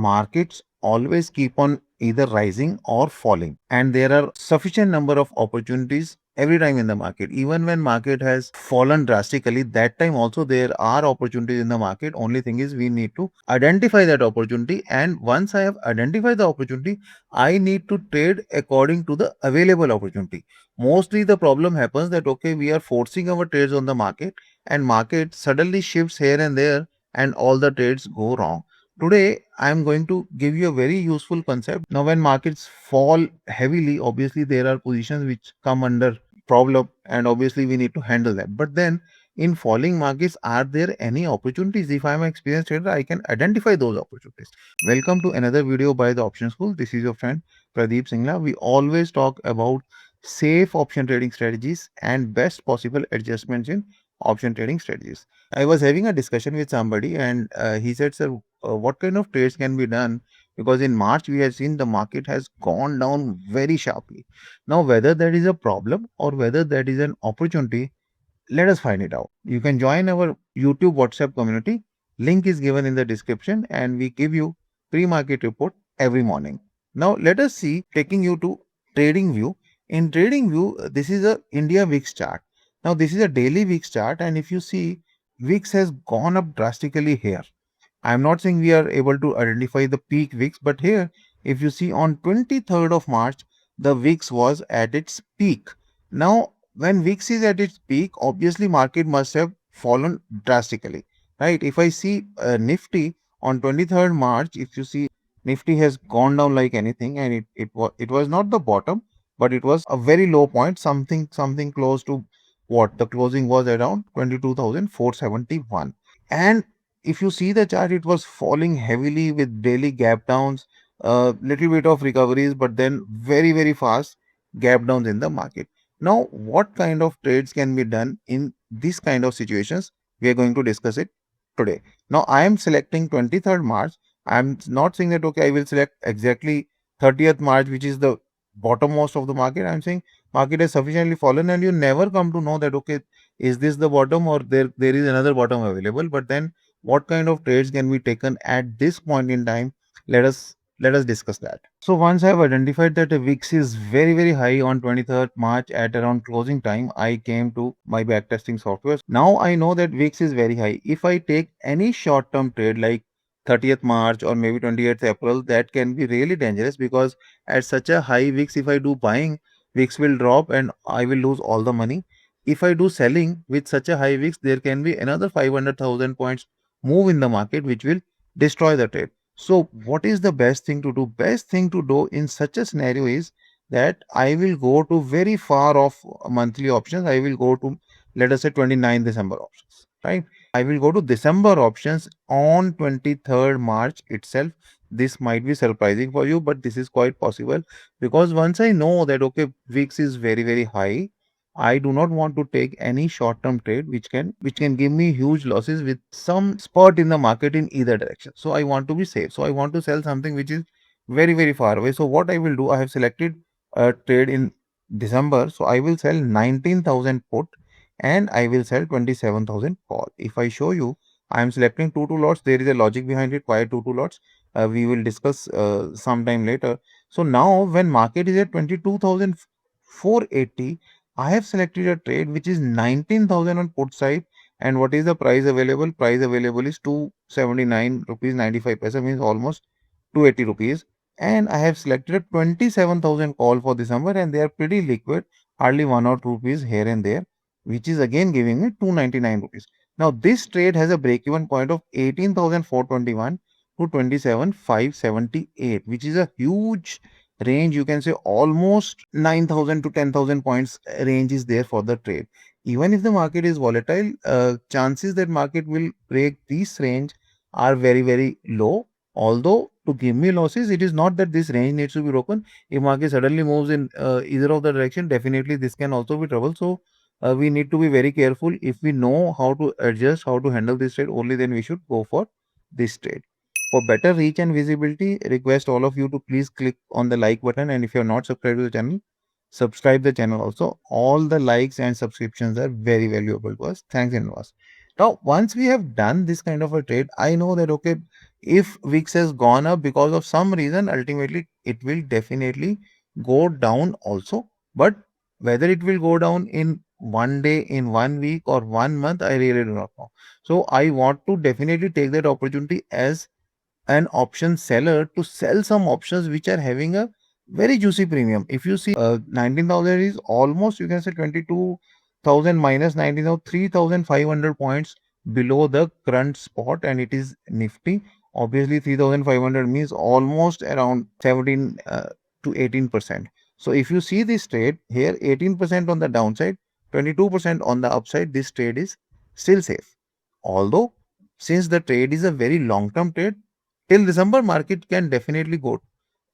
markets always keep on either rising or falling, and there are sufficient number of opportunities every time in the market. Even when market has fallen drastically, that time also there are opportunities in the market. Only thing is we need to identify that opportunity, and once I have identified the opportunity, I need to trade according to the available opportunity. Mostly the problem happens that okay, we are forcing our trades on the market, and market suddenly shifts here and there, and all the trades go wrong. Today, I am going to give you a very useful concept. Now, when markets fall heavily, obviously there are positions which come under problem, and obviously we need to handle that. But then, in falling markets, are there any opportunities? If I am an experienced trader, I can identify those opportunities. Welcome to another video by the Option School. This is your friend Pradeep Singla. We always talk about safe option trading strategies and best possible adjustments in option trading strategies. I was having a discussion with somebody, and he said, "Sir, what kind of trades can be done? Because in March we have seen the market has gone down very sharply. Now, whether that is a problem or whether that is an opportunity, let us find it out. You can join our YouTube WhatsApp community. Link is given in the description, and we give you pre-market report every morning. Now, let us see, taking you to trading view. In trading view, this is a India VIX chart. Now, this is a daily VIX chart, and if you see, VIX has gone up drastically here. I'm not saying we are able to identify the peak VIX, but here, if you see on 23rd of March, the VIX was at its peak. Now, when VIX is at its peak, obviously market must have fallen drastically, right? If I see Nifty on 23rd March, if you see Nifty has gone down like anything, and it was not the bottom, but it was a very low point, something close to what the closing was around 22,471. And if you see the chart, it was falling heavily with daily gap downs, little bit of recoveries, but then very fast gap downs in the market. Now, what kind of trades can be done in this kind of situations? We are going to discuss it today. Now, I am selecting 23rd March. I am not saying that okay, I will select exactly 30th March, which is the bottommost of the market. I am saying market has sufficiently fallen, and you never come to know that okay, is this the bottom or there is another bottom available. But then what kind of trades can be taken at this point in time? Let us discuss that. So once I have identified that the VIX is very high on 23rd March at around closing time, I came to my backtesting software. Now I know that VIX is very high. If I take any short term trade like 30th March or maybe 28th April, that can be really dangerous, because at such a high VIX, if I do buying, VIX will drop and I will lose all the money. If I do selling with such a high VIX, there can be another 500,000 points move in the market, which will destroy the trade. So what is the best thing to do? Best thing to do in such a scenario is that I will go to very far off monthly options. I will go to, let us say, 29 December options, right? I will go to December options on 23rd March itself. This might be surprising for you, but this is quite possible, because once I know that okay, VIX is very high, I do not want to take any short-term trade which can give me huge losses with some spurt in the market in either direction. So I want to be safe. So I want to sell something which is very far away. So what I will do, I have selected a trade in December. So I will sell 19,000 put and I will sell 27,000 call. If I show you, I am selecting two lots. There is a logic behind it. Why two lots? We will discuss sometime later. So now when market is at 22,480, I have selected a trade which is 19,000 on put side, and what is the price available? Price available is 279 rupees 95 paisa, means almost 280 rupees. And I have selected a 27,000 call for December, and they are pretty liquid, hardly 1 or 2 rupees here and there, which is again giving me 299 rupees. Now this trade has a break-even point of 18,421 to 27,578, which is a huge range. You can say almost 9,000 to 10,000 points range is there for the trade. Even if the market is volatile, chances that market will break this range are very low. Although to give me losses, it is not that this range needs to be broken. If market suddenly moves in either of the direction, definitely this can also be trouble. So we need to be very careful. If we know how to adjust, how to handle this trade, only then we should go for this trade. For better reach and visibility, request all of you to please click on the like button, and if you are not subscribed to the channel, subscribe the channel also. All the likes and subscriptions are very valuable to us. Thanks in advance. Now, once we have done this kind of a trade, I know that okay, if VIX has gone up because of some reason, ultimately it will definitely go down also. But whether it will go down in one day, in 1 week, or 1 month, I really do not know. So I want to definitely take that opportunity as an option seller to sell some options which are having a very juicy premium. If you see 19,000 is almost, you can say 22,000 minus 19,000, 3,500 points below the current spot, and it is Nifty. Obviously 3,500 means almost around 17 to 18%. So if you see this trade here, 18% on the downside, 22% on the upside, this trade is still safe. Although since the trade is a very long term trade, till December market can definitely go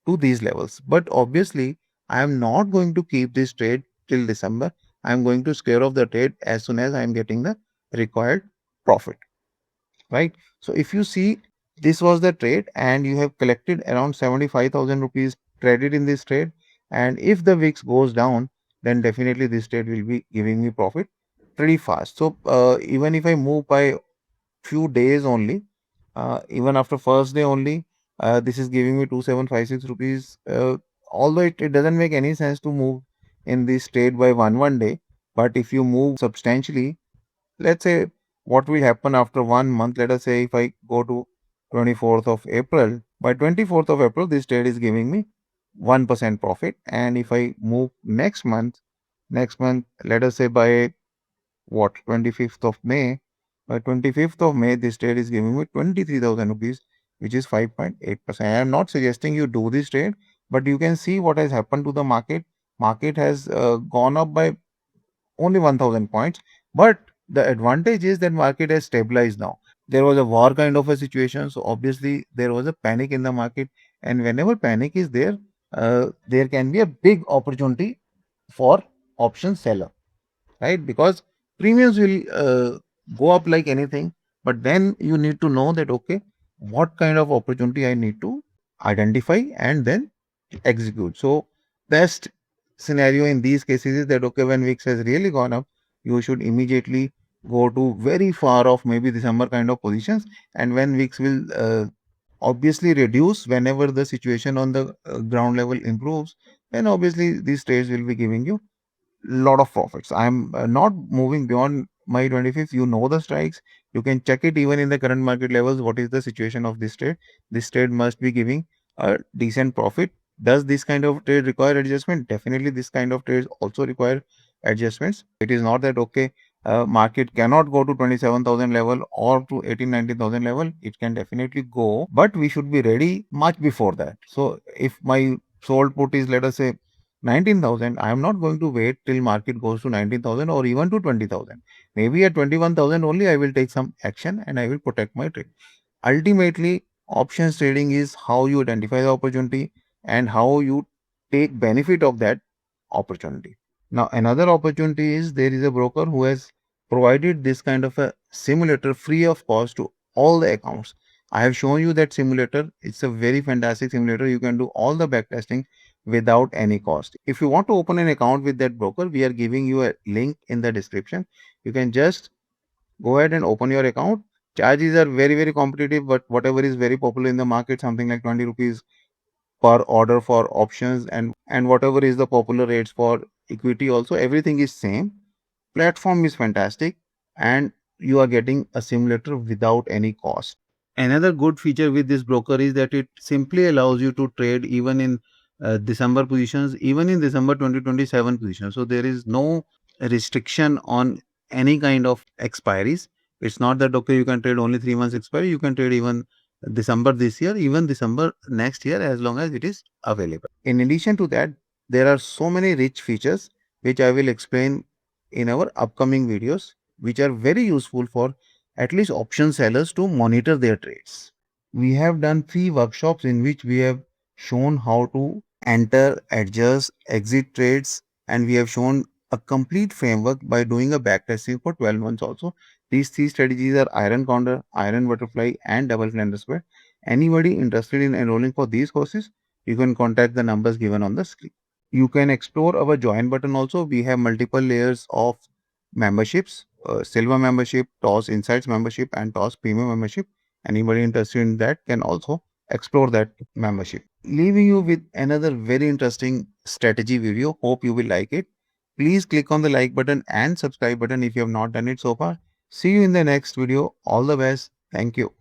to these levels. But obviously, I am not going to keep this trade till December. I am going to scare off the trade as soon as I am getting the required profit. Right. So if you see, this was the trade and you have collected around 75,000 rupees credit in this trade. And if the VIX goes down, then definitely this trade will be giving me profit pretty fast. So even if I move by few days only, even after first day only, this is giving me 2756 rupees. Although it doesn't make any sense to move in this trade by one day, but if you move substantially, let's say what will happen after 1 month. Let us say if I go to 24th of April, by 24th of April, this trade is giving me 1% profit. And if I move next month, let us say by what 25th of May, by 25th of May, this trade is giving me 23,000 rupees, which is 5.8%. I am not suggesting you do this trade, but you can see what has happened to the market. Market has gone up by only 1,000 points, but the advantage is that market has stabilized now. There was a war kind of a situation, so obviously there was a panic in the market, and whenever panic is there, there can be a big opportunity for option seller, right? Because premiums will go up like anything, but then you need to know that okay, what kind of opportunity I need to identify and then execute. So best scenario in these cases is that okay, when VIX has really gone up, you should immediately go to very far off, maybe December kind of positions, and when VIX will obviously reduce whenever the situation on the ground level improves, then obviously these trades will be giving you lot of profits. I'm not moving beyond my 25th. You know the strikes. You can check it even in the current market levels. What is the situation of this trade? This trade must be giving a decent profit. Does this kind of trade require adjustment? Definitely, this kind of trades also require adjustments. It is not that okay, market cannot go to 27,000 level or to 18-19,000 level. It can definitely go, but we should be ready much before that. So if my sold put is, let us say, 19,000, I am not going to wait till market goes to 19,000 or even to 20,000. Maybe at 21,000 only I will take some action and I will protect my trade. Ultimately, options trading is how you identify the opportunity and how you take benefit of that opportunity. Now, another opportunity is there is a broker who has provided this kind of a simulator free of cost to all the accounts. I have shown you that simulator. It's a very fantastic simulator. You can do all the backtesting without any cost. If you want to open an account with that broker, we are giving you a link in the description. You can just go ahead and open your account. Charges are very, very competitive, but whatever is very popular in the market, something like 20 rupees per order for options, and whatever is the popular rates for equity also, everything is same. Platform is fantastic, and you are getting a simulator without any cost. Another good feature with this broker is that it simply allows you to trade even in December positions, even in December 2027 positions. So there is no restriction on any kind of expiries. It's not that okay, you can trade only 3 months expiry. You can trade even December this year, even December next year, as long as it is available. In addition to that, there are so many rich features which I will explain in our upcoming videos, which are very useful for at least option sellers to monitor their trades. We have done 3 workshops in which we have shown how to enter, adjust, exit trades, and we have shown a complete framework by doing a backtesting for 12 months also. These 3 strategies are iron condor, iron butterfly, and double calendar square. Anybody interested in enrolling for these courses, you can contact the numbers given on the screen. You can explore our join button also. We have multiple layers of memberships Silver membership, TOS Insights membership, and TOS Premium membership. Anybody interested in that can also explore that membership. Leaving you with another very interesting strategy video. Hope you will like it. Please click on the like button and subscribe button if you have not done it so far. See you in the next video. All the best. Thank you.